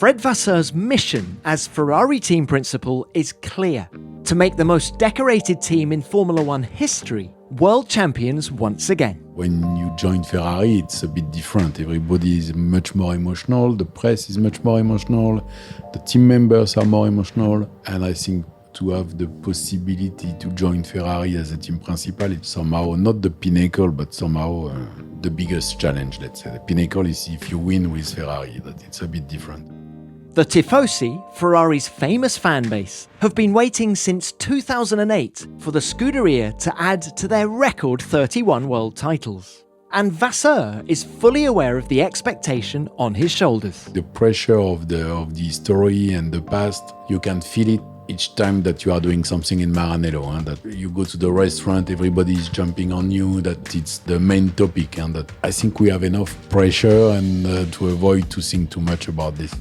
Fred Vasseur's mission as Ferrari Team Principal is clear: to make the most decorated team in Formula One history world champions once again. When you join Ferrari, it's a bit different. Everybody is much more emotional, the press is much more emotional, the team members are more emotional, and I think to have the possibility to join Ferrari as a team principal, it's somehow not the pinnacle, but somehow the biggest challenge, let's say. The pinnacle is if you win with Ferrari, that it's a bit different. The Tifosi, Ferrari's famous fan base, have been waiting since 2008 for the Scuderia to add to their record 31 world titles. And Vasseur is fully aware of the expectation on his shoulders. The pressure of the history and the past, you can feel it each time that you are doing something in Maranello, that you go to the restaurant, everybody is jumping on you, that it's the main topic, and that I think we have enough pressure and to avoid to think too much about this.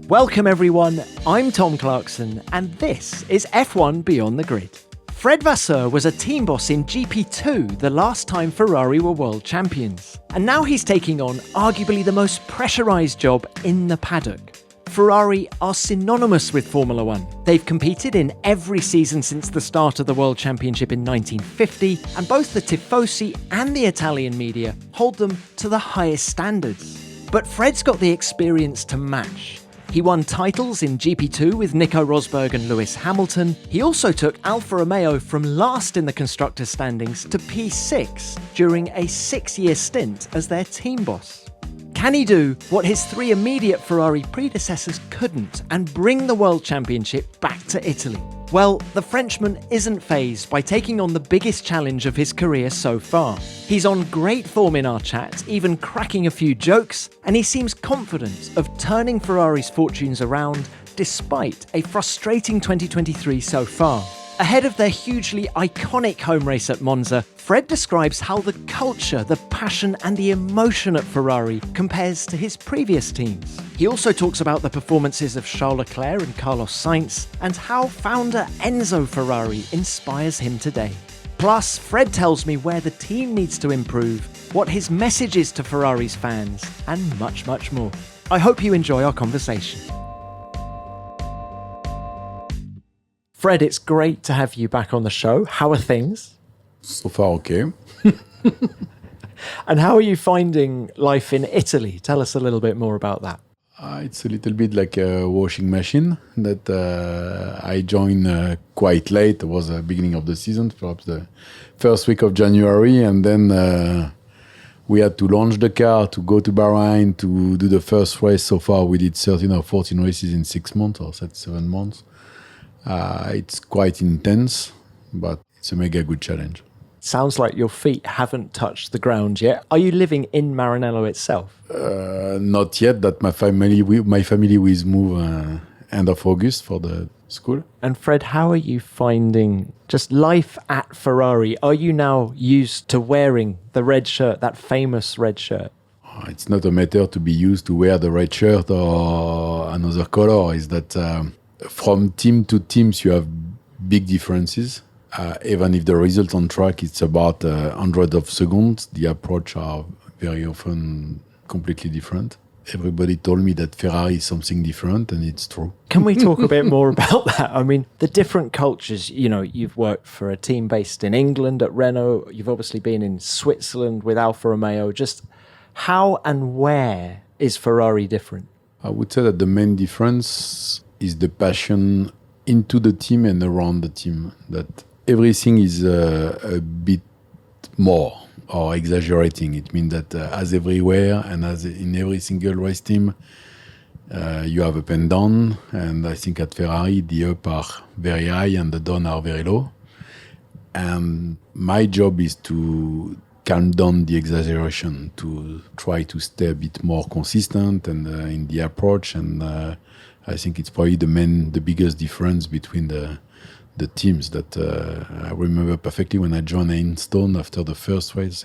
Welcome everyone, I'm Tom Clarkson, and this is F1 Beyond the Grid. Fred Vasseur was a team boss in GP2 the last time Ferrari were world champions, and now he's taking on arguably the most pressurised job in the paddock. Ferrari are synonymous with Formula One. They've competed in every season since the start of the World Championship in 1950, and both the Tifosi and the Italian media hold them to the highest standards. But Fred's got the experience to match. He won titles in GP2 with Nico Rosberg and Lewis Hamilton. He also took Alfa Romeo from last in the constructors' standings to P6 during a 6-year stint as their team boss. Can he do what his 3 immediate Ferrari predecessors couldn't and bring the World Championship back to Italy? Well, the Frenchman isn't fazed by taking on the biggest challenge of his career so far. He's on great form in our chat, even cracking a few jokes, and he seems confident of turning Ferrari's fortunes around despite a frustrating 2023 so far. Ahead of their hugely iconic home race at Monza, Fred describes how the culture, the passion and the emotion at Ferrari compares to his previous teams. He also talks about the performances of Charles Leclerc and Carlos Sainz and how founder Enzo Ferrari inspires him today. Plus, Fred tells me where the team needs to improve, what his message is to Ferrari's fans, and much, much more. I hope you enjoy our conversation. Fred, it's great to have you back on the show. How are things? So far, okay. And how are you finding life in Italy? Tell us a little bit more about that. It's a little bit like a washing machine that I joined quite late. It was the beginning of the season, perhaps the first week of January. And then we had to launch the car, to go to Bahrain, to do the first race. So far, we did 13 or 14 races in 6 months or 7 months. It's quite intense, but it's a mega good challenge. Sounds like your feet haven't touched the ground yet. Are you living in Maranello itself? Not yet. That my family will move end of August for the school. And Fred, how are you finding just life at Ferrari? Are you now used to wearing the red shirt, that famous red shirt? It's not a matter to be used to wear the red shirt or another color. Is that from team to teams you have big differences. Even if the result on track it's about 100 of seconds, the approach are very often completely different. Everybody told me that Ferrari is something different, and it's true. Can we talk a bit more about that? I mean, the different cultures, you've worked for a team based in England at Renault, you've obviously been in Switzerland with Alfa Romeo. Just how and where is Ferrari different? I would say that the main difference is the passion into the team and around the team, that everything is a bit more or exaggerating. It means that as everywhere and as in every single race team, you have up and down. And I think at Ferrari, the up are very high and the down are very low. And my job is to calm down the exaggeration, to try to stay a bit more consistent and in the approach. And I think it's probably the biggest difference between the teams. That I remember perfectly when I joined Einstone after the first race,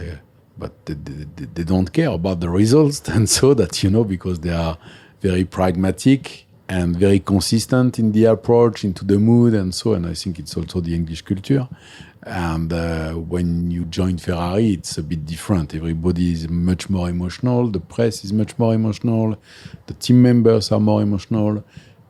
but they don't care about the results, and so that, because they are very pragmatic and very consistent in the approach, into the mood, and so. And I think it's also the English culture. And when you join Ferrari, it's a bit different. Everybody is much more emotional. The press is much more emotional. The team members are more emotional.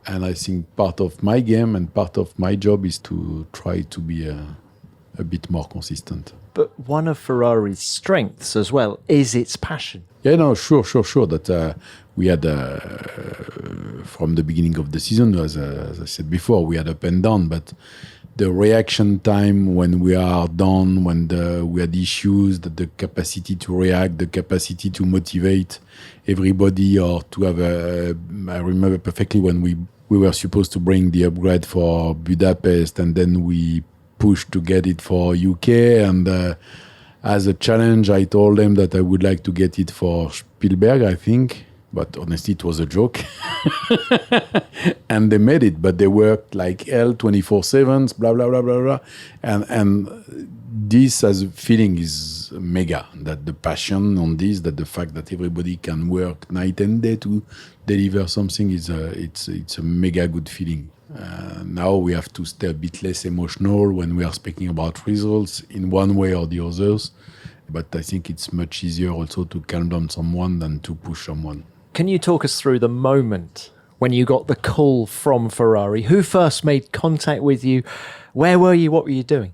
And I think part of my game and part of my job is to try to be a bit more consistent. But one of Ferrari's strengths as well is its passion. Yeah, no, sure. That we had, from the beginning of the season, as I said before, we had up and down, but the reaction time when we are down, when we had issues, the capacity to react, the capacity to motivate everybody, or to have I remember perfectly when we were supposed to bring the upgrade for Budapest, and then we pushed to get it for UK, and as a challenge, I told them that I would like to get it for Spielberg, I think. But honestly, it was a joke. And they made it, but they worked like hell, 24/7, blah, blah, blah, blah, blah. And this as a feeling is mega, that the passion on this, that the fact that everybody can work night and day to deliver something is it's a mega good feeling. Now we have to stay a bit less emotional when we are speaking about results in one way or the others. But I think it's much easier also to calm down someone than to push someone. Can you talk us through the moment when you got the call from Ferrari? Who first made contact with you? Where were you? What were you doing?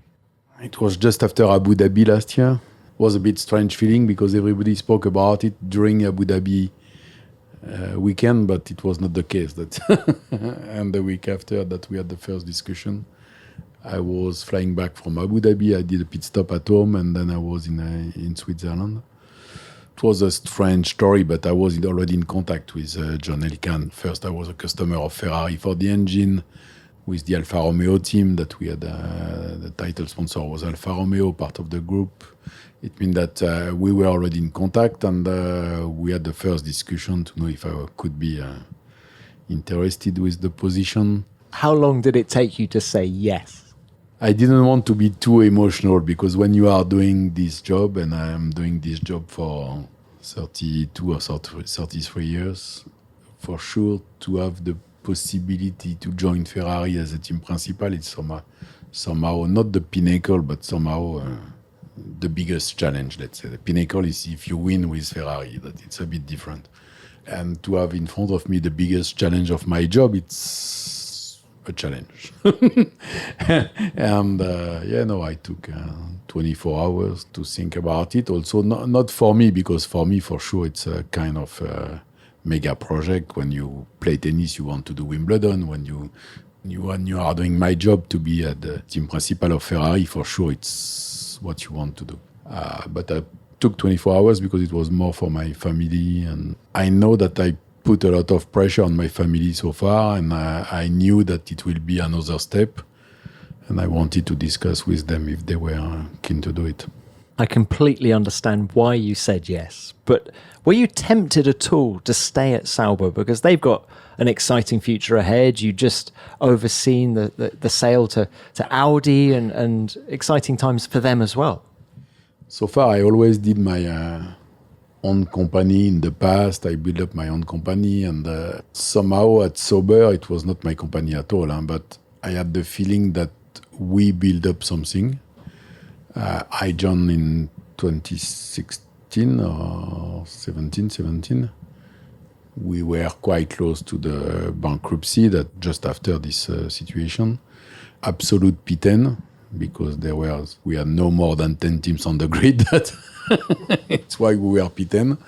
It was just after Abu Dhabi last year. It was a bit strange feeling because everybody spoke about it during Abu Dhabi weekend, but it was not the case. And the week after that, we had the first discussion. I was flying back from Abu Dhabi. I did a pit stop at home, and then I was in Switzerland. It was a strange story, but I was already in contact with John Elkann. First, I was a customer of Ferrari for the engine with the Alfa Romeo team that we had. The title sponsor was Alfa Romeo, part of the group. It means that we were already in contact, and we had the first discussion to know if I could be interested with the position. How long did it take you to say yes? I didn't want to be too emotional because when you are doing this job, and I am doing this job for 32 or 33 years, for sure to have the possibility to join Ferrari as a team principal, it's somehow not the pinnacle, but somehow the biggest challenge, let's say. The pinnacle is if you win with Ferrari, that it's a bit different. And to have in front of me the biggest challenge of my job, it's a challenge. And I took 24 hours to think about it. Also, not for me, because for me, for sure, it's a kind of mega project. When you play tennis, you want to do Wimbledon. When you are doing my job to be at the team principal of Ferrari, for sure, it's what you want to do. But I took 24 hours because it was more for my family, and I know that I put a lot of pressure on my family so far, and I knew that it will be another step, and I wanted to discuss with them if they were keen to do it. I completely understand why you said yes, but were you tempted at all to stay at Sauber? Because they've got an exciting future ahead. You just overseen the sale to Audi, and exciting times for them as well. So far, I always did my own company in the past. I built up my own company, and somehow at Sauber, it was not my company at all, but I had the feeling that we build up something. I joined in 2016 or 17. We were quite close to the bankruptcy that just after this situation. Absolute P10, because we had no more than 10 teams on the grid. It's why we were P10,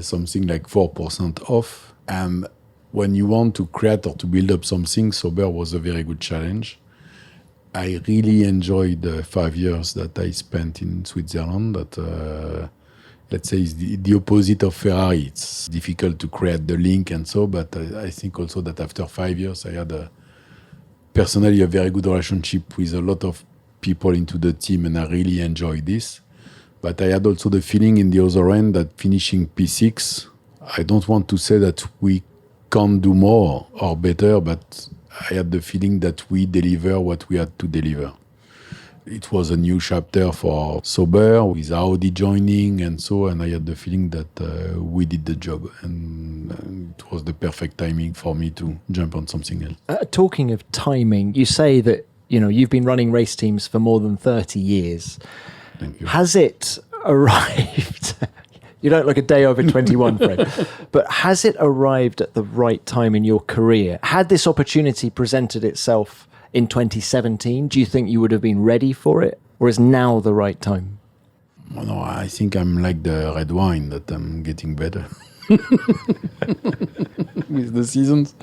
something like 4% off. And when you want to create or to build up something, Sauber was a very good challenge. I really enjoyed the 5 years that I spent in Switzerland. That let's say is the opposite of Ferrari. It's difficult to create the link and so, but I think also that after 5 years, I had personally a very good relationship with a lot of people into the team, and I really enjoyed this. But I had also the feeling in the other end that finishing P6, I don't want to say that we can't do more or better, but I had the feeling that we deliver what we had to deliver. It was a new chapter for Sauber with Audi joining and so, and I had the feeling that we did the job, and it was the perfect timing for me to jump on something else. Talking of timing, you say that You've been running race teams for more than 30 years. Thank you. Has it arrived? You don't look a day over 21, Fred. But has it arrived at the right time in your career? Had this opportunity presented itself in 2017, do you think you would have been ready for it? Or is now the right time? Well, no, I think I'm like the red wine, that I'm getting better with the seasons.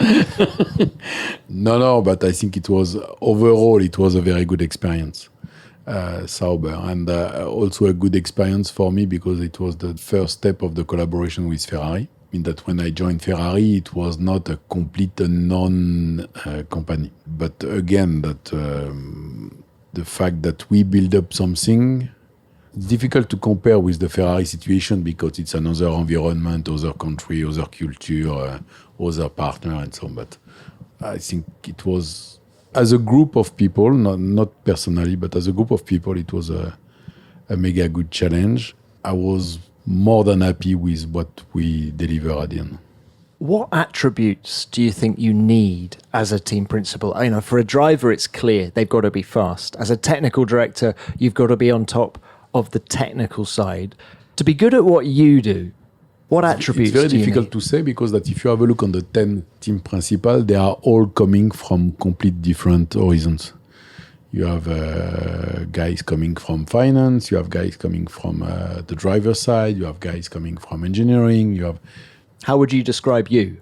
No, but I think overall it was a very good experience. Sauber, and also a good experience for me because it was the first step of the collaboration with Ferrari. I mean that when I joined Ferrari, it was not a complete unknown company. But again, that the fact that we build up something, it's difficult to compare with the Ferrari situation because it's another environment, other country, other culture, other partner, and so on. But I think it was, as a group of people, not personally, but as a group of people, it was a mega good challenge. I was more than happy with what we delivered at the end. What attributes do you think you need as a team principal? For a driver, it's clear they've got to be fast. As a technical director, you've got to be on top of the technical side. To be good at what you do, what attributes do you need? It's very difficult to say because that if you have a look on the 10 team principal, they are all coming from complete different horizons. You have guys coming from finance, you have guys coming from the driver's side, you have guys coming from engineering, you have... How would you describe you?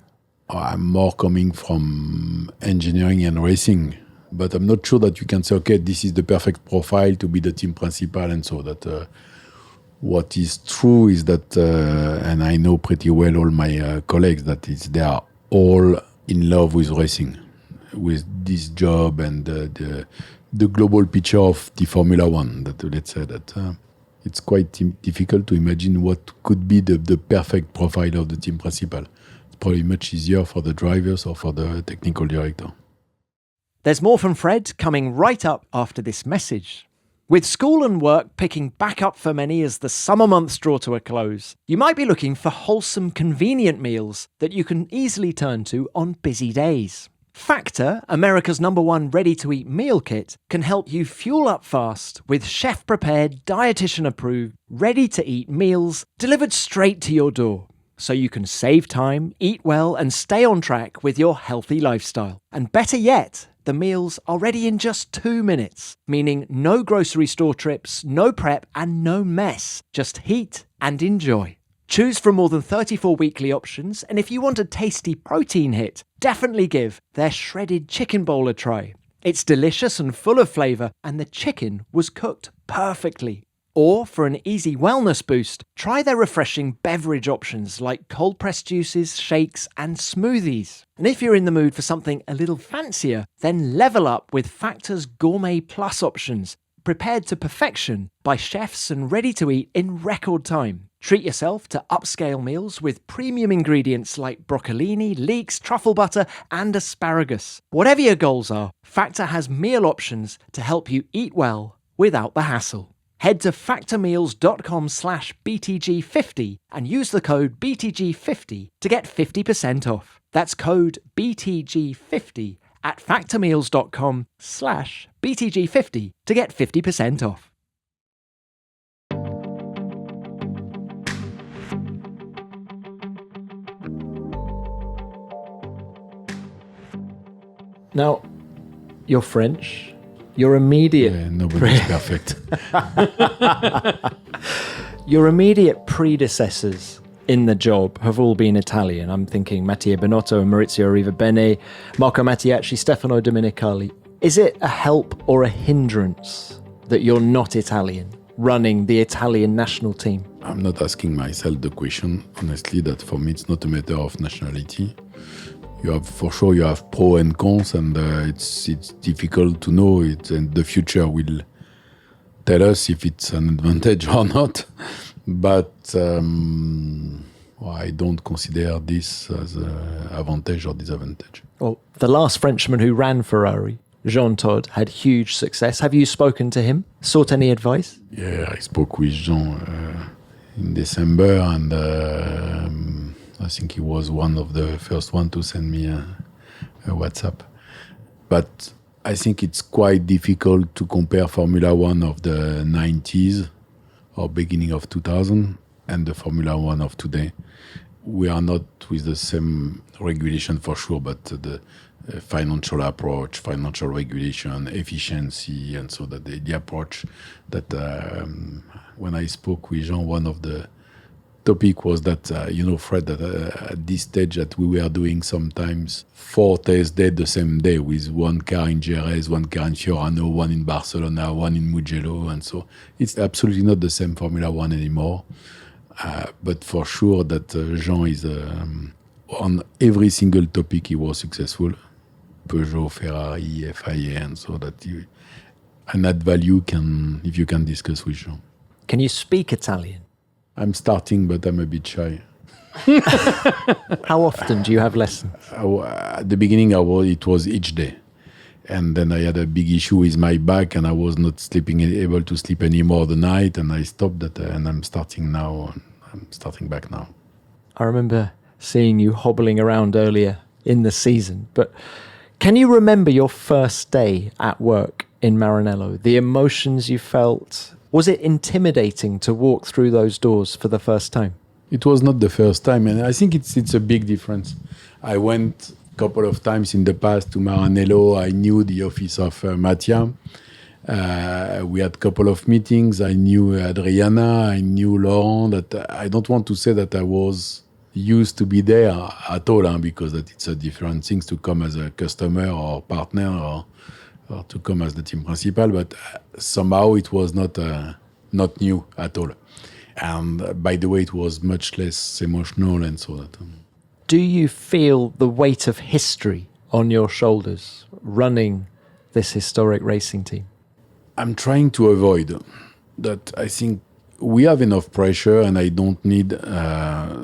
I'm more coming from engineering and racing, but I'm not sure that you can say, okay, this is the perfect profile to be the team principal, and so that what is true is that, and I know pretty well all my colleagues, they are all in love with racing, with this job and the global picture of the Formula One. That let's say that it's quite difficult to imagine what could be the perfect profile of the team principal. It's probably much easier for the drivers or for the technical director. There's more from Fred coming right up after this message. With school and work picking back up for many as the summer months draw to a close, you might be looking for wholesome, convenient meals that you can easily turn to on busy days. Factor, America's #1 ready-to-eat meal kit, can help you fuel up fast with chef-prepared, dietitian-approved, ready-to-eat meals delivered straight to your door. So you can save time, eat well, and stay on track with your healthy lifestyle. And better yet, the meals are ready in just 2 minutes, meaning no grocery store trips, no prep, and no mess. Just heat and enjoy. Choose from more than 34 weekly options, and if you want a tasty protein hit, definitely give their shredded chicken bowl a try. It's delicious and full of flavour, and the chicken was cooked perfectly. Or, for an easy wellness boost, try their refreshing beverage options like cold-pressed juices, shakes, and smoothies. And if you're in the mood for something a little fancier, then level up with Factor's Gourmet Plus options, prepared to perfection by chefs and ready to eat in record time. Treat yourself to upscale meals with premium ingredients like broccolini, leeks, truffle butter, and asparagus. Whatever your goals are, Factor has meal options to help you eat well without the hassle. Head to factormeals.com/BTG50 and use the code BTG50 to get 50% off. That's code BTG50 at factormeals.com/BTG50 to get 50% off. Now, you're French. Your immediate... Yeah, nobody's perfect. Your immediate predecessors in the job have all been Italian. I'm thinking Mattia Binotto and Maurizio Arrivabene, Marco Mattiacci, Stefano Domenicali. Is it a help or a hindrance that you're not Italian, running the Italian national team? I'm not asking myself the question, honestly, that for me it's not a matter of nationality. You have pro and cons, and it's difficult to know it, and the future will tell us if it's an advantage or not. But I don't consider this as an advantage or disadvantage. Well, the last Frenchman who ran Ferrari, Jean Todt, had huge success. Have you spoken to him? Sought any advice? Yeah, I spoke with Jean in December, and I think he was one of the first one to send me a WhatsApp. But I think it's quite difficult to compare Formula One of the 90s or beginning of 2000 and the Formula One of today. We are not with the same regulation for sure, but the financial approach, financial regulation, efficiency, and so that the approach that when I spoke with Jean, one of the topic was that, Fred, that at this stage that we were doing sometimes 4 test days the same day with one car in Jerez, one car in Fiorano, one in Barcelona, one in Mugello. And so it's absolutely not the same Formula One anymore. But for sure that Jean is, on every single topic he was successful. Peugeot, Ferrari, FIA, and so that and add value if you can discuss with Jean. Can you speak Italian? I'm starting, but I'm a bit shy. How often do you have lessons? At the beginning, it was each day. And then I had a big issue with my back, and I was not able to sleep anymore the night, and I stopped that, and I'm starting now. I'm starting back now. I remember seeing you hobbling around earlier in the season, but can you remember your first day at work in Maranello? The emotions you felt? Was it intimidating to walk through those doors for the first time? It was not the first time, and I think it's a big difference. I went a couple of times in the past to Maranello. I knew the office of Mattia. We had a couple of meetings. I knew Adriana. I knew Laurent. That I don't want to say that I was used to be there at all, because that it's a different things to come as a customer or partner or to come as the team principal, but somehow it was not new at all. And by the way, it was much less emotional and so that. Do you feel the weight of history on your shoulders running this historic racing team? I'm trying to avoid that. I think we have enough pressure, and I don't need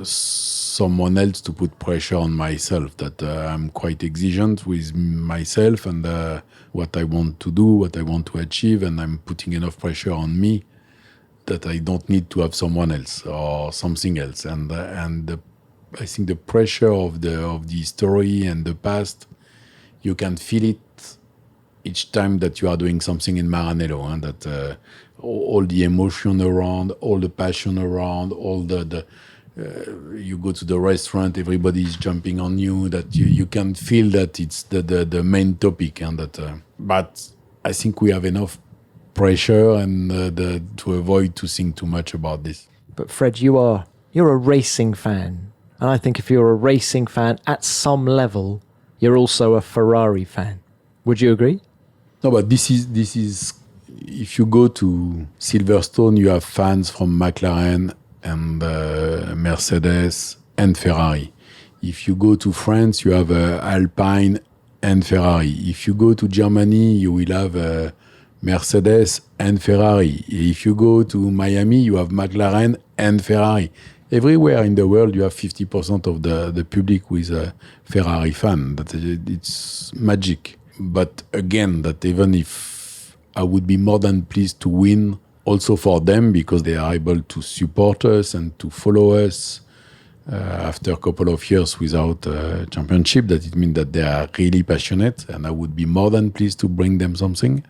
someone else to put pressure on myself. That I'm quite exigent with myself and what I want to do, what I want to achieve, and I'm putting enough pressure on me that I don't need to have someone else or something else. And I think the pressure of the history and the past, you can feel it each time that you are doing something in Maranello, and that all the emotion around, all the passion around, all the you go to the restaurant, everybody is jumping on you, that you can feel that it's the main topic, and that. But I think we have enough pressure and to avoid to think too much about this. But Fred, you're a racing fan, and I think if you're a racing fan at some level, you're also a Ferrari fan. Would you agree? No, but this is. If you go to Silverstone, you have fans from McLaren and Mercedes and Ferrari. If you go to France, you have Alpine and Ferrari. If you go to Germany, you will have Mercedes and Ferrari. If you go to Miami, you have McLaren and Ferrari. Everywhere in the world, you have 50% of the public with a Ferrari fan. It's magic. But again, that even if I would be more than pleased to win also for them, because they are able to support us and to follow us after a couple of years without a championship. That it means that they are really passionate, and I would be more than pleased to bring them something.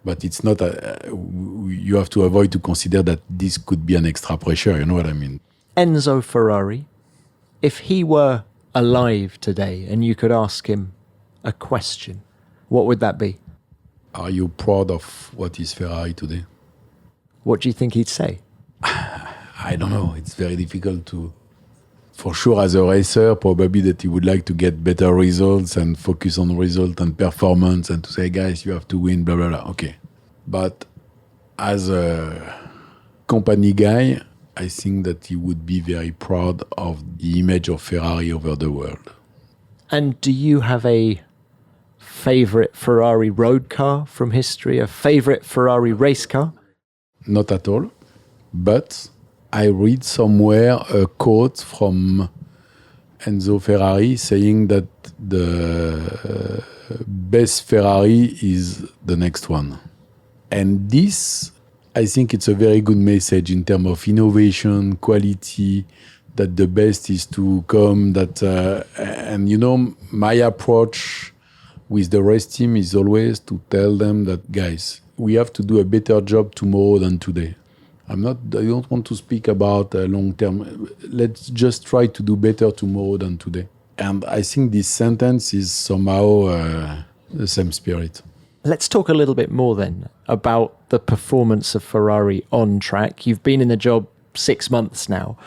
But it's not, you have to avoid to consider that this could be an extra pressure, you know what I mean? Enzo Ferrari, if he were alive today and you could ask him a question, what would that be? Are you proud of what is Ferrari today? What do you think he'd say? I don't know. It's very difficult to... For sure, as a racer, probably that he would like to get better results and focus on result and performance and to say, guys, you have to win, blah, blah, blah. Okay. But as a company guy, I think that he would be very proud of the image of Ferrari over the world. And do you have a favorite Ferrari road car from history, a favorite Ferrari race car? Not at all. But I read somewhere a quote from Enzo Ferrari saying that the best Ferrari is the next one. And this, I think it's a very good message in terms of innovation, quality, that the best is to come, that, and you know, my approach with the race team is always to tell them that, guys, we have to do a better job tomorrow than today. I don't want to speak about long term. Let's just try to do better tomorrow than today. And I think this sentence is somehow the same spirit. Let's talk a little bit more then about the performance of Ferrari on track. You've been in the job 6 months now.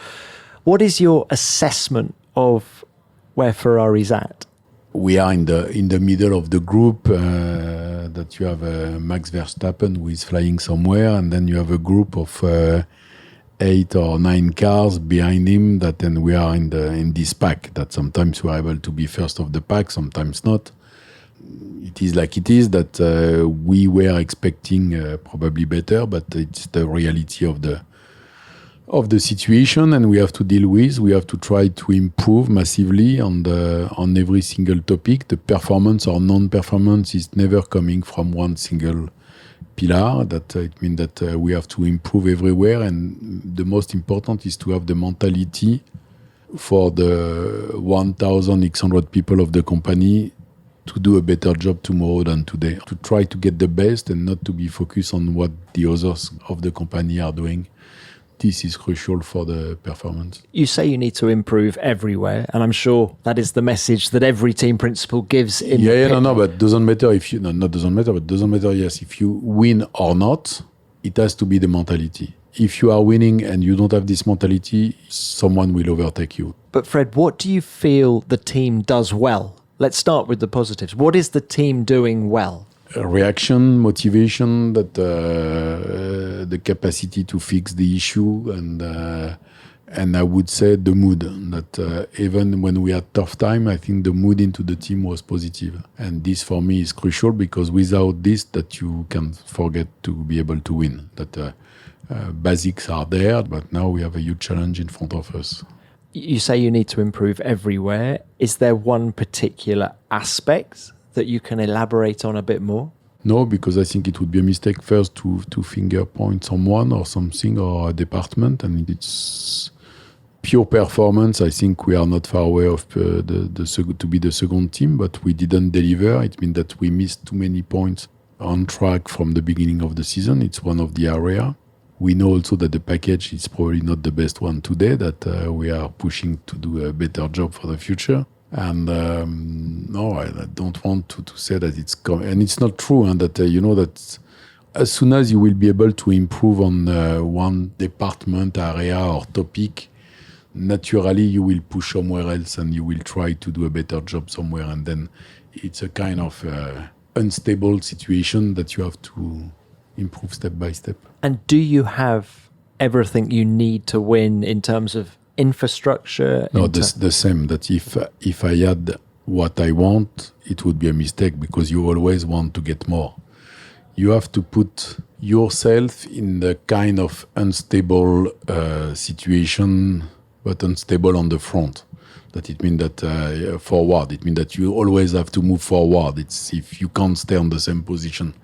What is your assessment of where Ferrari's at? We are in the middle of the group that you have Max Verstappen who is flying somewhere, and then you have a group of 8 or 9 cars behind him. Then we are in this pack that sometimes we are able to be first of the pack, sometimes not. It is like it is that we were expecting probably better, but it's the reality of the situation, and we have to deal with. We have to try to improve massively on every single topic. The performance or non-performance is never coming from one single pillar. It means that we have to improve everywhere, and the most important is to have the mentality for the 1,600 people of the company to do a better job tomorrow than today. To try to get the best and not to be focused on what the others of the company are doing. This is crucial for the performance. You say you need to improve everywhere, and I'm sure that is the message that every team principal gives in the pit. But doesn't matter if you doesn't matter. Yes, if you win or not, it has to be the mentality. If you are winning and you don't have this mentality, someone will overtake you. But Fred, what do you feel the team does well? Let's start with the positives. What is the team doing well? Reaction, motivation, that the capacity to fix the issue, and I would say the mood. That even when we had tough time, I think the mood into the team was positive, and this for me is crucial, because without this, that you can forget to be able to win. That basics are there, but now we have a huge challenge in front of us. You say you need to improve everywhere. Is there one particular aspect that you can elaborate on a bit more? No, because I think it would be a mistake first to finger point someone or something or a department, and it's pure performance. I think we are not far away of to be the second team, but we didn't deliver. It means that we missed too many points on track from the beginning of the season. It's one of the area. We know also that the package is probably not the best one today, that we are pushing to do a better job for the future. And no, I don't want to say that and it's not true, and that that as soon as you will be able to improve on one department, area or topic, naturally you will push somewhere else and you will try to do a better job somewhere, and then it's a kind of unstable situation that you have to improve step by step. And do you have everything you need to win in terms of infrastructure? No, the same. That if I had what I want, it would be a mistake, because you always want to get more. You have to put yourself in the kind of unstable situation, but unstable on the front. That it means that forward. It means that you always have to move forward. It's if you can't stay on the same position.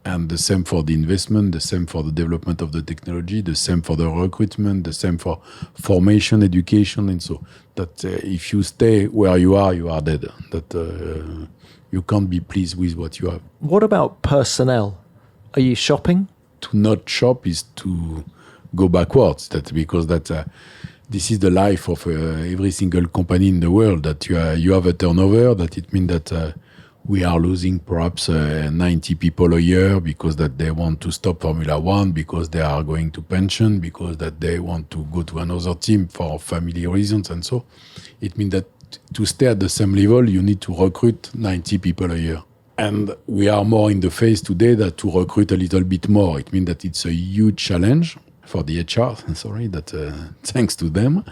And the same for the investment, the same for the development of the technology, the same for the recruitment, the same for formation, education, and so that if you stay where you are dead. That you can't be pleased with what you have. What about personnel? Are you shopping? To not shop is to go backwards. Because this is the life of every single company in the world. That you have a turnover. That it means that. We are losing perhaps 90 people a year because that they want to stop Formula One, because they are going to pension, because that they want to go to another team for family reasons, and so it means that to stay at the same level, you need to recruit 90 people a year. And we are more in the phase today that to recruit a little bit more. It means that it's a huge challenge for the HR, thanks to them.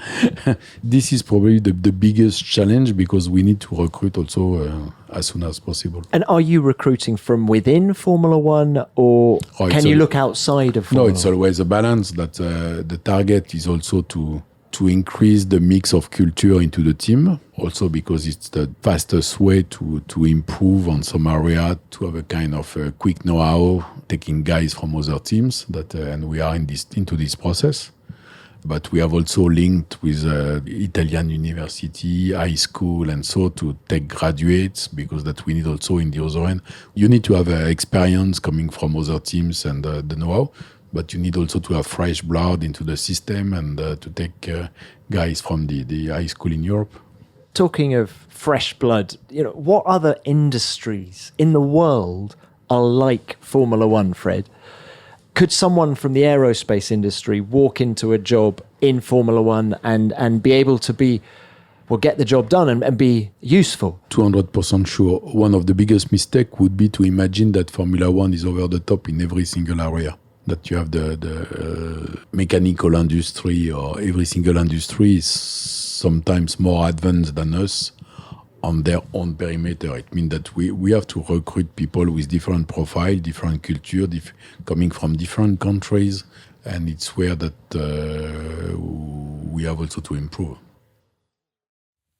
This is probably the biggest challenge, because we need to recruit also as soon as possible. And are you recruiting from within Formula One, or can you look outside of Formula One? No, it's always a balance. That the target is also to increase the mix of culture into the team, also because it's the fastest way to improve on some area, to have a kind of quick know-how, taking guys from other teams, and we are into this process. But we have also linked with Italian university, high school, and so to take graduates, because that we need also in the other end. You need to have experience coming from other teams and the know-how, but you need also to have fresh blood into the system and to take guys from the high school in Europe. Talking of fresh blood, what other industries in the world are like Formula One, Fred? Could someone from the aerospace industry walk into a job in Formula One and be able to get the job done and be useful? 200% sure. One of the biggest mistakes would be to imagine that Formula One is over the top in every single area. That you have the mechanical industry, or every single industry is sometimes more advanced than us on their own perimeter. It means that we have to recruit people with different profile, different culture, coming from different countries, and it's where that we have also to improve.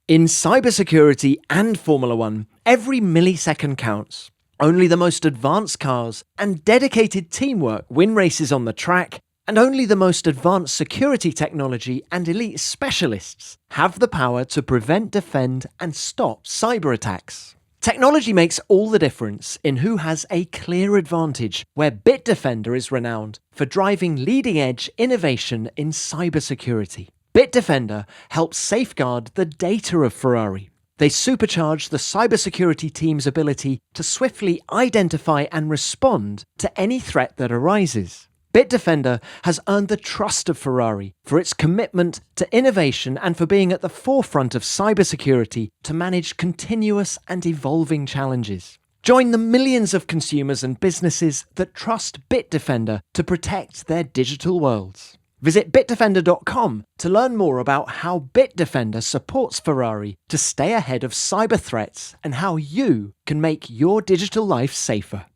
In cybersecurity and Formula One, every millisecond counts. Only the most advanced cars and dedicated teamwork win races on the track, and only the most advanced security technology and elite specialists have the power to prevent, defend, and stop cyber attacks. Technology makes all the difference in who has a clear advantage, where Bitdefender is renowned for driving leading-edge innovation in cybersecurity. Bitdefender helps safeguard the data of Ferrari. They supercharge the cybersecurity team's ability to swiftly identify and respond to any threat that arises. Bitdefender has earned the trust of Ferrari for its commitment to innovation and for being at the forefront of cybersecurity to manage continuous and evolving challenges. Join the millions of consumers and businesses that trust Bitdefender to protect their digital worlds. Visit bitdefender.com to learn more about how Bitdefender supports Ferrari to stay ahead of cyber threats and how you can make your digital life safer.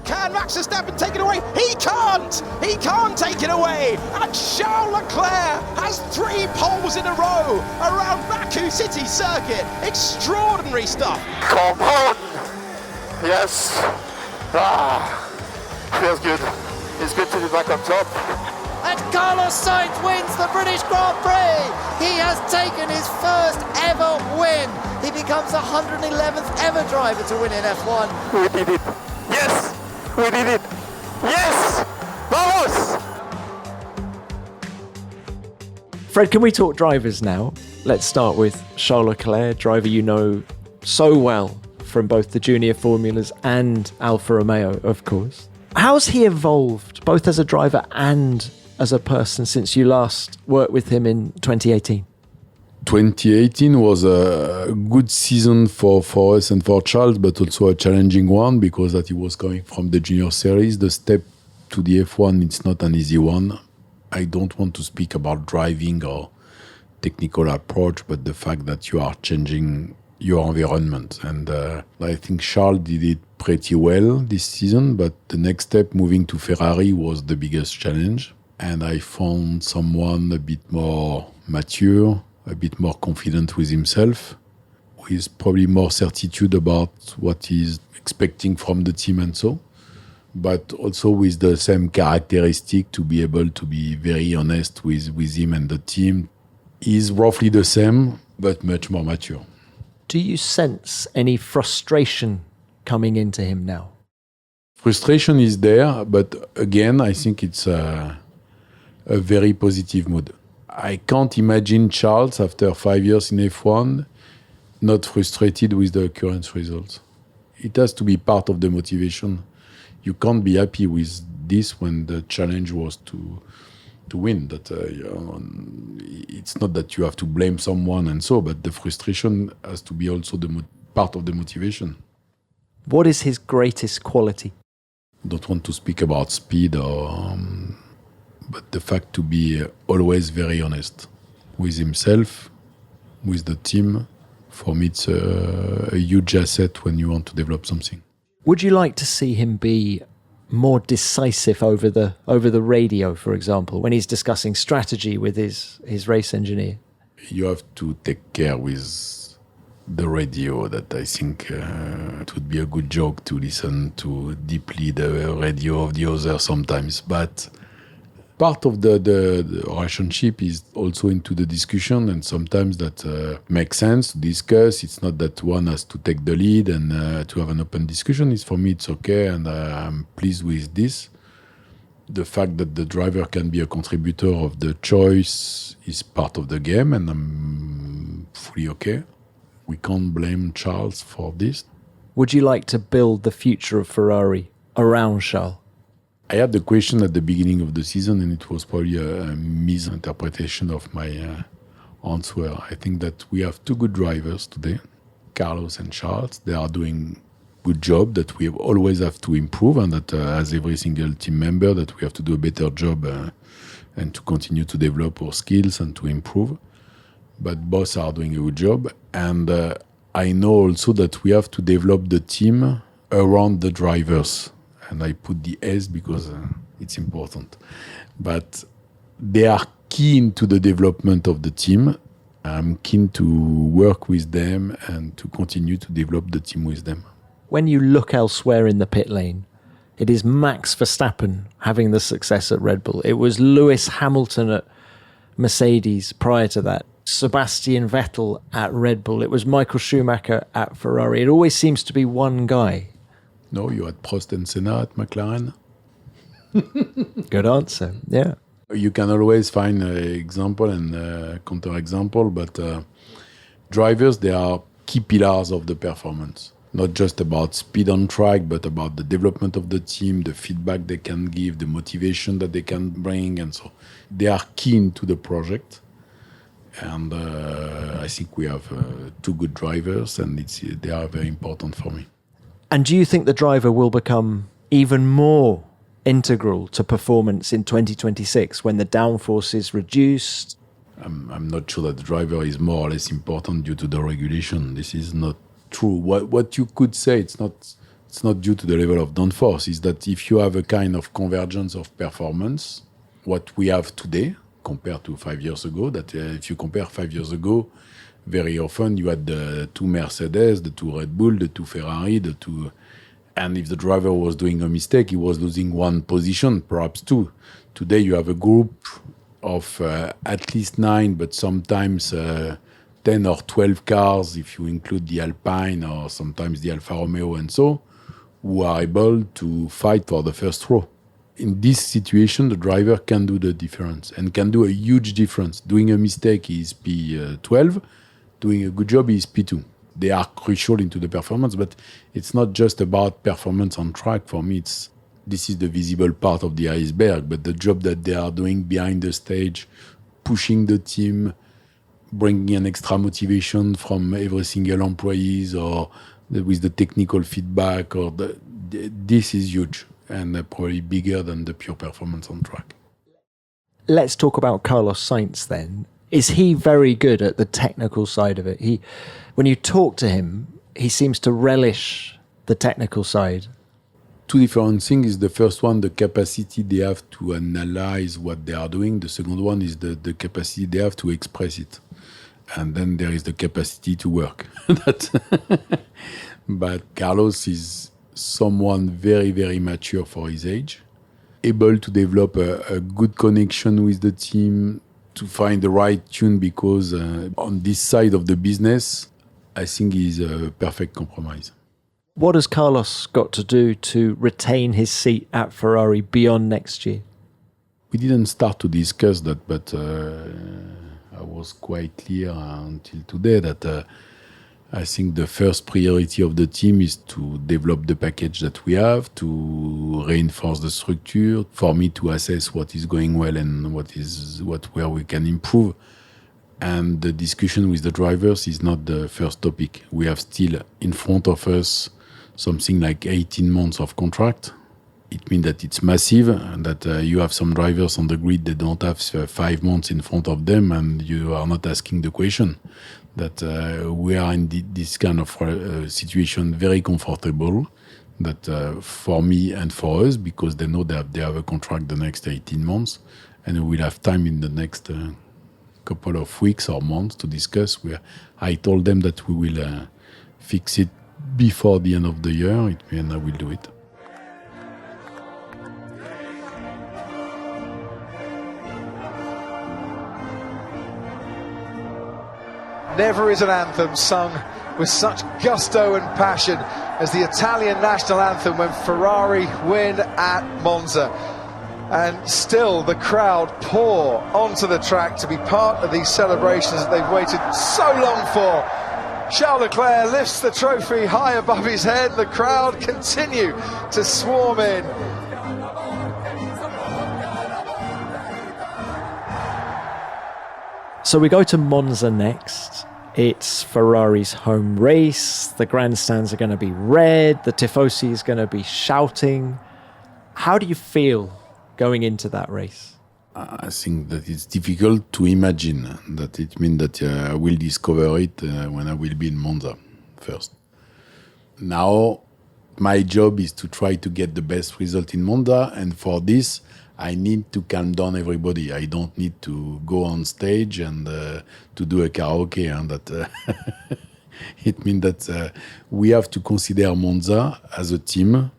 Can Max Verstappen take it away? He can't! He can't take it away! And Charles Leclerc has 3 poles in a row around Baku City Circuit. Extraordinary stuff. Come on! Yes! Feels good. It's good to be back on top. And Carlos Sainz wins the British Grand Prix. He has taken his first ever win. He becomes the 111th ever driver to win in F1. We did it. Yes! We did it! Yes! Vamos! Fred, can we talk drivers now? Let's start with Charles Leclerc, driver you know so well from both the junior formulas and Alfa Romeo, of course. How's he evolved, both as a driver and as a person, since you last worked with him in 2018? 2018 was a good season for us and for Charles, but also a challenging one because that he was coming from the junior series. The step to the F1, it's not an easy one. I don't want to speak about driving or technical approach, but the fact that you are changing your environment. And I think Charles did it pretty well this season, but the next step, moving to Ferrari, was the biggest challenge. And I found someone a bit more mature, a bit more confident with himself, with probably more certitude about what he's expecting from the team and so, but also with the same characteristic to be able to be very honest with him and the team. He's roughly the same, but much more mature. Do you sense any frustration coming into him now? Frustration is there, but again, I think it's a very positive mood. I can't imagine Charles, after 5 years in F1, not frustrated with the current results. It has to be part of the motivation. You can't be happy with this when the challenge was to win. That it's not that you have to blame someone and so, but the frustration has to be also the part of the motivation. What is his greatest quality? Don't want to speak about speed or... but the fact to be always very honest with himself, with the team, for me it's a huge asset when you want to develop something. Would you like to see him be more decisive over the radio, for example, when he's discussing strategy with his race engineer? You have to take care with the radio, that I think it would be a good joke to listen to deeply the radio of the other sometimes. But part of the relationship is also into the discussion, and sometimes that makes sense to discuss. It's not that one has to take the lead and to have an open discussion. It's, for me, it's okay, and I'm pleased with this. The fact that the driver can be a contributor of the choice is part of the game, and I'm fully okay. We can't blame Charles for this. Would you like to build the future of Ferrari around Charles? I had the question at the beginning of the season, and it was probably a misinterpretation of my answer. I think that we have two good drivers today, Carlos and Charles. They are doing good job that we always have to improve, and that as every single team member that we have to do a better job and to continue to develop our skills and to improve. But both are doing a good job, and I know also that we have to develop the team around the drivers, and I put the S because it's important. But they are keen to the development of the team. I'm keen to work with them and to continue to develop the team with them. When you look elsewhere in the pit lane, it is Max Verstappen having the success at Red Bull. It was Lewis Hamilton at Mercedes prior to that. Sebastian Vettel at Red Bull. It was Michael Schumacher at Ferrari. It always seems to be one guy. No, you had Prost and Senna at McLaren. Good answer, yeah. You can always find an example and counter-example, but drivers, they are key pillars of the performance. Not just about speed on track, but about the development of the team, the feedback they can give, the motivation that they can bring, and so they are keen to the project. And I think we have two good drivers, and they are very important for me. And do you think the driver will become even more integral to performance in 2026 when the downforce is reduced? I'm not sure that the driver is more or less important due to the regulation. This is not true. What you could say, it's not due to the level of downforce, is that if you have a kind of convergence of performance, what we have today, compared to 5 years ago, that if you compare 5 years ago, very often you had the two Mercedes, the two Red Bull, the two Ferrari, and if the driver was doing a mistake, he was losing one position, perhaps two. Today you have a group of at least 9, but sometimes 10 or 12 cars, if you include the Alpine or sometimes the Alfa Romeo and so, who are able to fight for the first row. In this situation, the driver can do the difference and can do a huge difference. Doing a mistake is P12, doing a good job is P2. They are crucial into the performance, but it's not just about performance on track. For me, this is the visible part of the iceberg, but the job that they are doing behind the stage, pushing the team, bringing an extra motivation from every single employees or with the technical feedback, this is huge. And probably bigger than the pure performance on track. Let's talk about Carlos Sainz then. Is he very good at the technical side of it? When you talk to him, he seems to relish the technical side. Two different things. The first one, the capacity they have to analyze what they are doing. The second one is the capacity they have to express it. And then there is the capacity to work. But Carlos is someone very, very mature for his age, able to develop a good connection with the team, to find the right tune, because on this side of the business, I think he's a perfect compromise. What has Carlos got to do to retain his seat at Ferrari beyond next year? We didn't start to discuss that, but I was quite clear until today that I think the first priority of the team is to develop the package that we have, to reinforce the structure, for me to assess what is going well and where we can improve. And the discussion with the drivers is not the first topic. We have still in front of us something like 18 months of contract. It means that it's massive, and that you have some drivers on the grid that don't have 5 months in front of them, and you are not asking the question. That we are in this kind of situation very comfortable, that for me and for us, because they know that they have a contract the next 18 months, and we will have time in the next couple of weeks or months to discuss. I told them that we will fix it before the end of the year, and I will do it. Never is an anthem sung with such gusto and passion as the Italian national anthem when Ferrari win at Monza. And still the crowd pour onto the track to be part of these celebrations that they've waited so long for. Charles Leclerc lifts the trophy high above his head. The crowd continue to swarm in. So we go to Monza next. It's Ferrari's home race. The grandstands are going to be red. The Tifosi is going to be shouting. How do you feel going into that race? I think that it's difficult to imagine that it means that I will discover it when I will be in Monza first. Now, my job is to try to get the best result in Monza, and for this, I need to calm down everybody. I don't need to go on stage and to do a karaoke. It means that we have to consider Monza as a team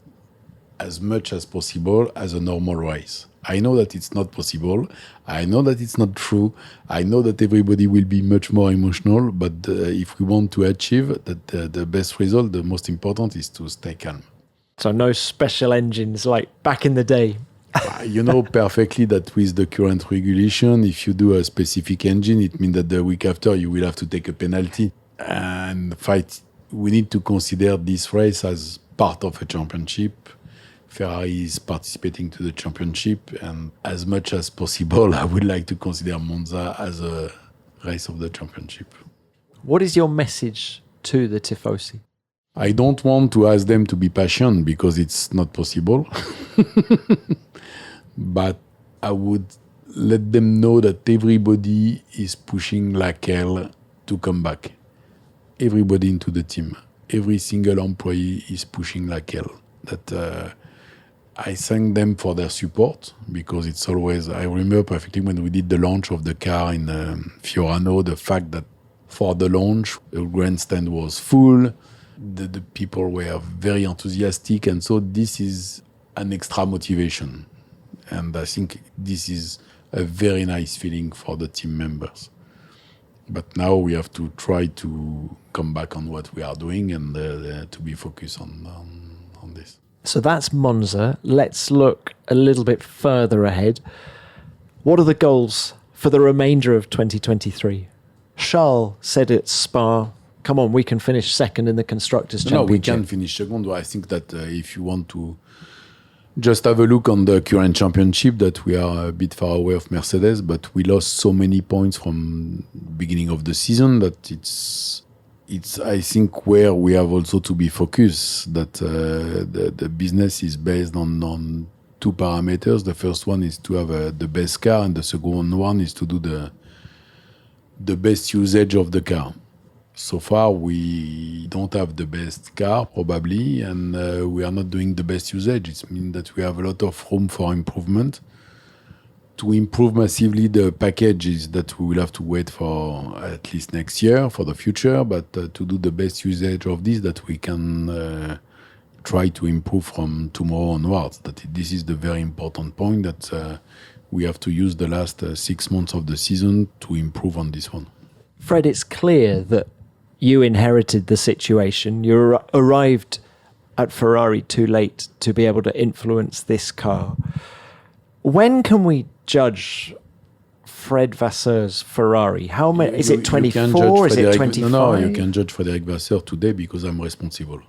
as much as possible as a normal race. I know that it's not possible. I know that it's not true. I know that everybody will be much more emotional. But if we want to achieve the best result, the most important is to stay calm. So no special engines like back in the day. You know perfectly that with the current regulation, if you do a specific engine, it means that the week after you will have to take a penalty and fight. We need to consider this race as part of a championship. Ferrari is participating to the championship, and as much as possible, I would like to consider Monza as a race of the championship. What is your message to the Tifosi? I don't want to ask them to be patient because it's not possible. But I would let them know that everybody is pushing like hell to come back. Everybody into the team. Every single employee is pushing like hell. That I thank them for their support because it's always... I remember perfectly when we did the launch of the car in Fiorano, the fact that for the launch, the grandstand was full. The people were very enthusiastic, and so this is an extra motivation. And I think this is a very nice feeling for the team members. But now we have to try to come back on what we are doing and to be focused on this. So that's Monza. Let's look a little bit further ahead. What are the goals for the remainder of 2023? Charles said at Spa, come on, we can finish second in the Constructors' Championship. No, we can finish second. I think that if you want to just have a look on the current championship, that we are a bit far away of Mercedes, but we lost so many points from beginning of the season that it's I think where we have also to be focused, that the business is based on two parameters. The first one is to have the best car, and the second one is to do the best usage of the car. So far, we don't have the best car, probably, and we are not doing the best usage. It means that we have a lot of room for improvement. To improve massively the packages that we will have to wait for at least next year, for the future, but to do the best usage of this, that we can try to improve from tomorrow onwards. That this is the very important point, that we have to use the last 6 months of the season to improve on this one. Fred, it's clear that you inherited the situation. You arrived at Ferrari too late to be able to influence this car. When can we judge Fred Vasseur's Ferrari? How many? Is it 24? Is it 25? No, you can judge Frédéric Vasseur today because I'm responsible.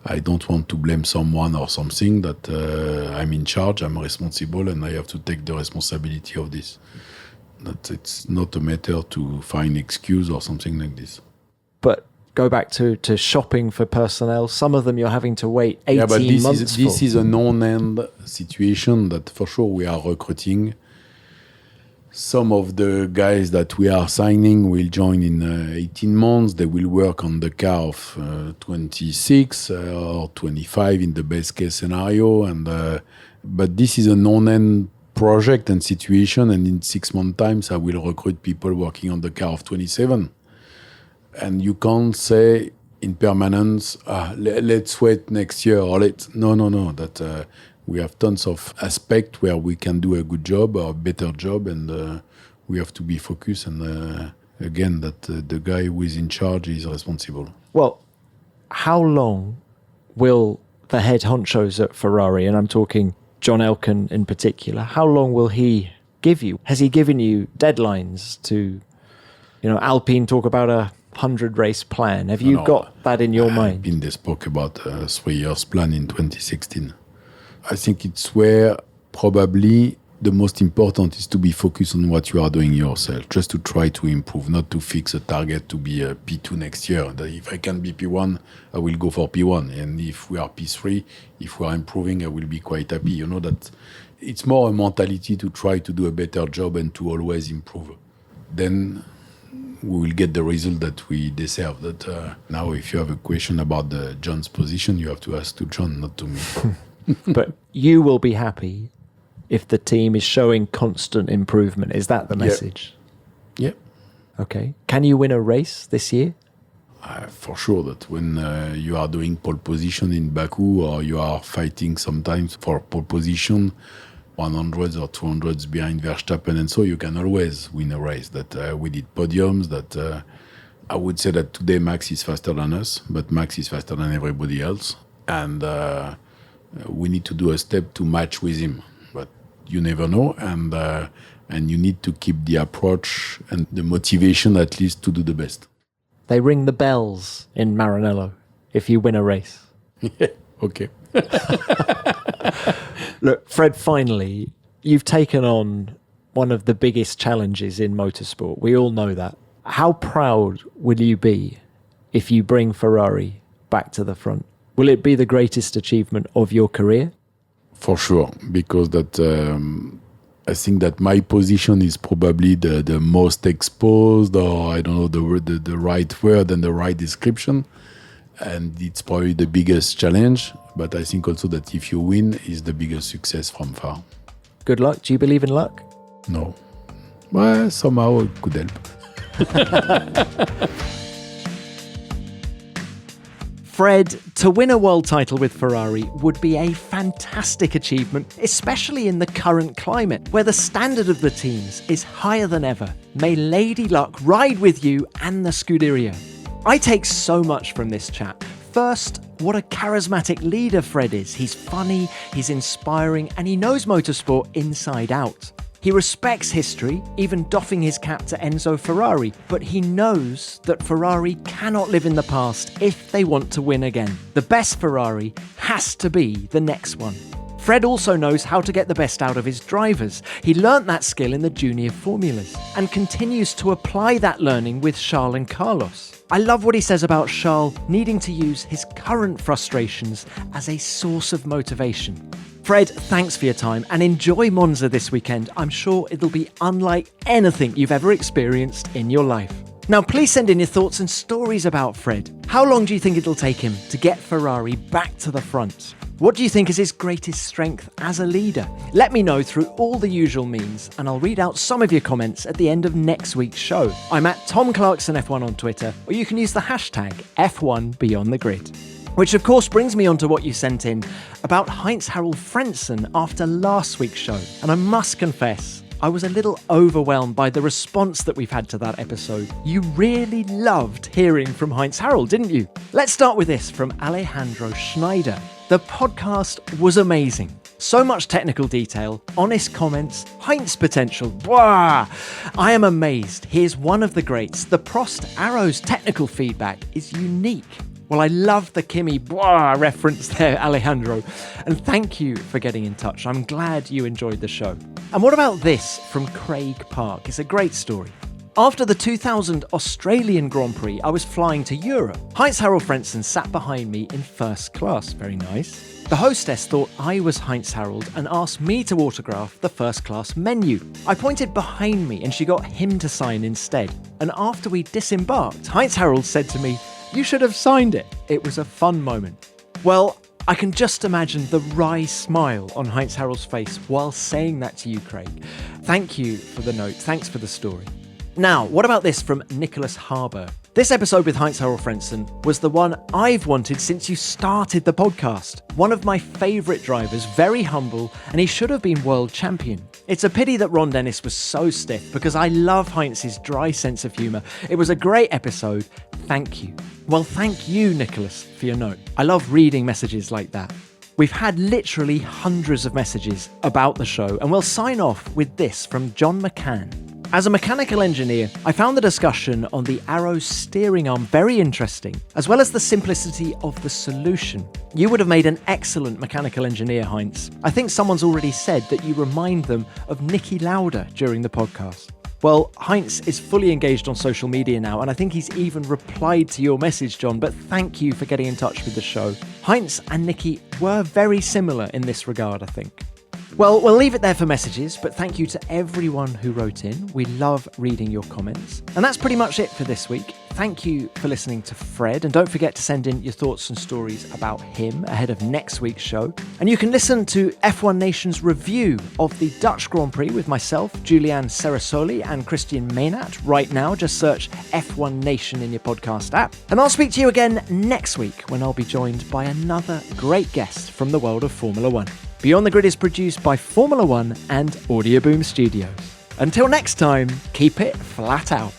I don't want to blame someone or something. That I'm in charge, I'm responsible, and I have to take the responsibility of this. That it's not a matter to find excuse or something like this. But go back to shopping for personnel. Some of them you're having to wait 18 months for. This is a non-end situation that for sure we are recruiting. Some of the guys that we are signing will join in 18 months. They will work on the car of 26 or 25 in the best case scenario. But this is a non-end project and situation, and in 6 months' time, I will recruit people working on the car of 27. And you can't say in permanence, let's wait next year or no. That we have tons of aspects where we can do a good job or a better job, and we have to be focused. And again, that the guy who is in charge is responsible. Well, how long will the head honchos at Ferrari, and I'm talking John Elkann in particular, how long will he give you? Has he given you deadlines to, Alpine talk about a 100-race plan? Have you got that in your mind? They spoke about a 3 years plan in 2016. I think it's where probably the most important is to be focused on what you are doing yourself, just to try to improve, not to fix a target to be a P2 next year. That if I can be P1, I will go for P1. And if we are P3, if we are improving, I will be quite happy. That it's more a mentality to try to do a better job and to always improve. Then we will get the result that we deserve. That now, if you have a question about John's position, you have to ask to John, not to me. But you will be happy if the team is showing constant improvement. Is that the message? Yeah. Okay. Can you win a race this year? For sure, that when you are doing pole position in Baku, or you are fighting sometimes for pole position, 100s or 200s behind Verstappen, and so you can always win a race. That we did podiums. That I would say that today Max is faster than us, but Max is faster than everybody else, and we need to do a step to match with him. But you never know, and you need to keep the approach and the motivation at least to do the best. They ring the bells in Maranello if you win a race. Okay. Look, Fred, finally, you've taken on one of the biggest challenges in motorsport. We all know that. How proud will you be if you bring Ferrari back to the front? Will it be the greatest achievement of your career? For sure, because that I think that my position is probably the most exposed, or I don't know the right word and the right description, and it's probably the biggest challenge. But I think also that if you win, is the biggest success from far. Good luck. Do you believe in luck? No. Well, somehow it could help. Fred, to win a world title with Ferrari would be a fantastic achievement, especially in the current climate, where the standard of the teams is higher than ever. May Lady Luck ride with you and the Scuderia. I take so much from this chat. First, what a charismatic leader Fred is. He's funny, he's inspiring, and he knows motorsport inside out. He respects history, even doffing his cap to Enzo Ferrari, but he knows that Ferrari cannot live in the past if they want to win again. The best Ferrari has to be the next one. Fred also knows how to get the best out of his drivers. He learnt that skill in the junior formulas and continues to apply that learning with Charles and Carlos. I love what he says about Charles needing to use his current frustrations as a source of motivation. Fred, thanks for your time and enjoy Monza this weekend. I'm sure it'll be unlike anything you've ever experienced in your life. Now, please send in your thoughts and stories about Fred. How long do you think it'll take him to get Ferrari back to the front? What do you think is his greatest strength as a leader? Let me know through all the usual means, and I'll read out some of your comments at the end of next week's show. I'm at Tom Clarkson F1 on Twitter, or you can use the hashtag F1BeyondTheGrid. Which of course brings me on to what you sent in about Heinz-Harald Frentzen after last week's show. And I must confess, I was a little overwhelmed by the response that we've had to that episode. You really loved hearing from Heinz-Harald, didn't you? Let's start with this from Alejandro Schneider. The podcast was amazing. So much technical detail, honest comments, Heinz potential. Blah! I am amazed. Here's one of the greats. The Prost Arrows technical feedback is unique. Well, I love the Kimi blah reference there, Alejandro. And thank you for getting in touch. I'm glad you enjoyed the show. And what about this from Craig Park? It's a great story. After the 2000 Australian Grand Prix, I was flying to Europe. Heinz-Harald Frentzen sat behind me in first class. Very nice. The hostess thought I was Heinz-Harald and asked me to autograph the first class menu. I pointed behind me and she got him to sign instead. And after we disembarked, Heinz-Harald said to me, "You should have signed it." It was a fun moment. Well, I can just imagine the wry smile on Heinz Harrell's face while saying that to you, Craig. Thank you for the note. Thanks for the story. Now, what about this from Nicholas Harbour? This episode with Heinz-Harald Frentzen was the one I've wanted since you started the podcast. One of my favourite drivers, very humble, and he should have been world champion. It's a pity that Ron Dennis was so stiff because I love Heinz's dry sense of humour. It was a great episode. Thank you. Well, thank you, Nicholas, for your note. I love reading messages like that. We've had literally hundreds of messages about the show, and we'll sign off with this from John McCann. As a mechanical engineer, I found the discussion on the Arrow steering arm very interesting, as well as the simplicity of the solution. You would have made an excellent mechanical engineer, Heinz. I think someone's already said that you remind them of Niki Lauda during the podcast. Well, Heinz is fully engaged on social media now, and I think he's even replied to your message, John, but thank you for getting in touch with the show. Heinz and Niki were very similar in this regard, I think. Well, we'll leave it there for messages, but thank you to everyone who wrote in. We love reading your comments. And that's pretty much it for this week. Thank you for listening to Fred, and don't forget to send in your thoughts and stories about him ahead of next week's show. And you can listen to F1 Nation's review of the Dutch Grand Prix with myself, Julian Serasoli, and Christian Maynard right now. Just search F1 Nation in your podcast app. And I'll speak to you again next week when I'll be joined by another great guest from the world of Formula One. Beyond the Grid is produced by Formula One and Audio Boom Studios. Until next time, keep it flat out.